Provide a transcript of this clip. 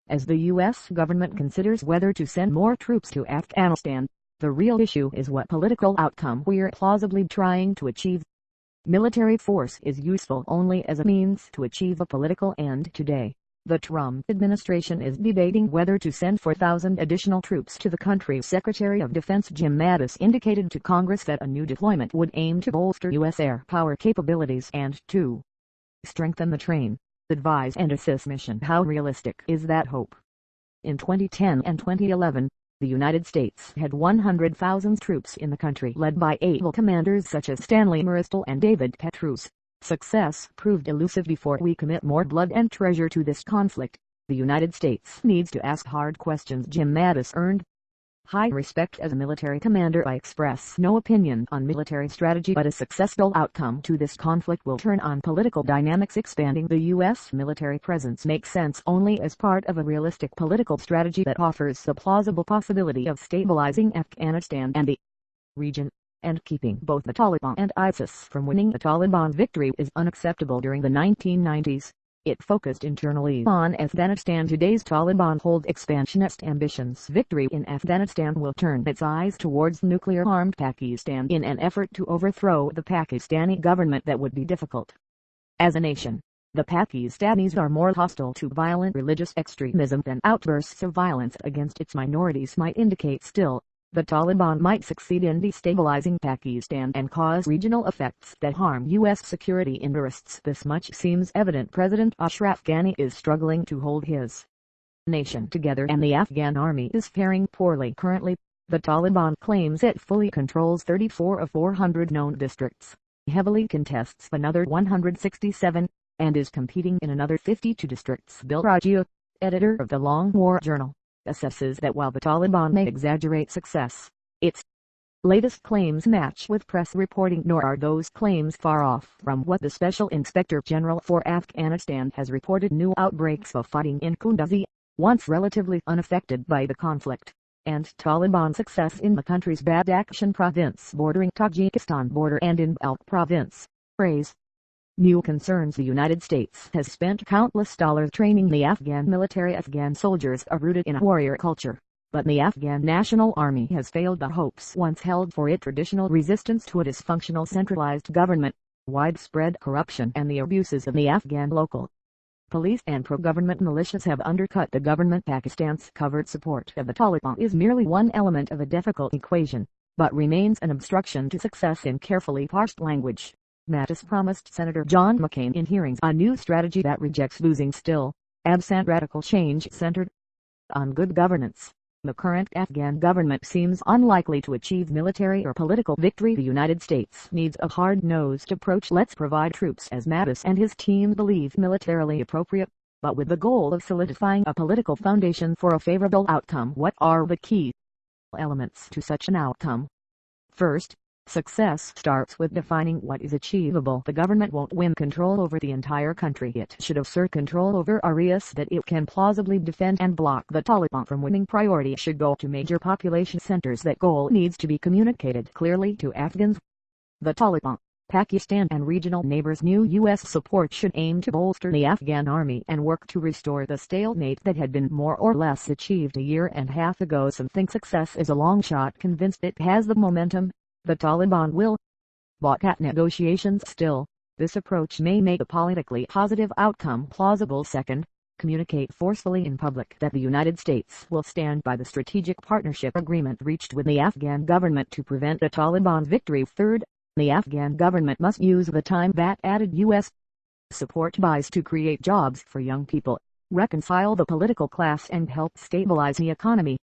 As the U.S. government considers whether to send more troops to Afghanistan, the real issue is what political outcome we're plausibly trying to achieve. Military force is useful only as a means to achieve a political end. Today, the Trump administration is debating whether to send 4,000 additional troops to the country. Secretary of Defense Jim Mattis indicated to Congress that a new deployment would aim to bolster U.S. air power capabilities and to strengthen the train, advise and assist mission. How realistic is that hope? In 2010 and 2011, the United States had 100,000 troops in the country led by able commanders such as Stanley McChrystal and Petraeus. Success proved elusive. Before we commit more blood and treasure to this conflict, the United States needs to ask hard questions. Jim Mattis earned high respect as a military commander. I express no opinion on military strategy, but a successful outcome to this conflict will turn on political dynamics. Expanding the U.S. military presence makes sense only as part of a realistic political strategy that offers the plausible possibility of stabilizing Afghanistan and the region, and keeping both the Taliban and ISIS from winning. The Taliban victory is unacceptable. During the 1990s, it focused internally on Afghanistan. Today's Taliban hold expansionist ambitions. Victory in Afghanistan will turn its eyes towards nuclear-armed Pakistan in an effort to overthrow the Pakistani government. That would be difficult. As a nation, the Pakistanis are more hostile to violent religious extremism than outbursts of violence against its minorities might indicate. Still, the Taliban might succeed in destabilizing Pakistan and cause regional effects that harm U.S. security interests. This much seems evident. President Ashraf Ghani is struggling to hold his nation together and the Afghan army is faring poorly. Currently, the Taliban claims it fully controls 34 of 400 known districts, heavily contests another 167, and is competing in another 52 districts. Bill Rajia, editor of the Long War Journal, assesses that while the Taliban may exaggerate success, its latest claims match with press reporting, nor are those claims far off from what the Special Inspector General for Afghanistan has reported. New outbreaks of fighting in Kunduz, once relatively unaffected by the conflict, and Taliban success in the country's Badakhshan province bordering Tajikistan border and in Balkh province, raise new concerns. The United States has spent countless dollars training the Afghan military. Afghan soldiers are rooted in a warrior culture, but the Afghan National Army has failed the hopes once held for it. Traditional resistance to a dysfunctional centralized government, widespread corruption and the abuses of the Afghan local police and pro-government militias have undercut the government. Pakistan's covert support of the Taliban is merely one element of a difficult equation, but remains an obstruction to success. In carefully parsed language, Mattis promised Senator John McCain in hearings a new strategy that rejects losing. Still, absent radical change centered on good governance, the current Afghan government seems unlikely to achieve military or political victory. The United States needs a hard-nosed approach. Let's provide troops as Mattis and his team believe militarily appropriate, but with the goal of solidifying a political foundation for a favorable outcome. What are the key elements to such an outcome? First, success starts with defining what is achievable. The government won't win control over the entire country. It should assert control over areas that it can plausibly defend and block the Taliban from winning. Priority should go to major population centers. That goal needs to be communicated clearly to Afghans, the Taliban, Pakistan and regional neighbors. New U.S. support should aim to bolster the Afghan army and work to restore the stalemate that had been more or less achieved a year and a half ago. Some think success is a long shot. Convinced it has the momentum, the Taliban will balk at negotiations. Still, this approach may make a politically positive outcome plausible. Second, communicate forcefully in public that the United States will stand by the strategic partnership agreement reached with the Afghan government to prevent the Taliban victory. Third, the Afghan government must use the time that added U.S. support buys to create jobs for young people, reconcile the political class and help stabilize the economy.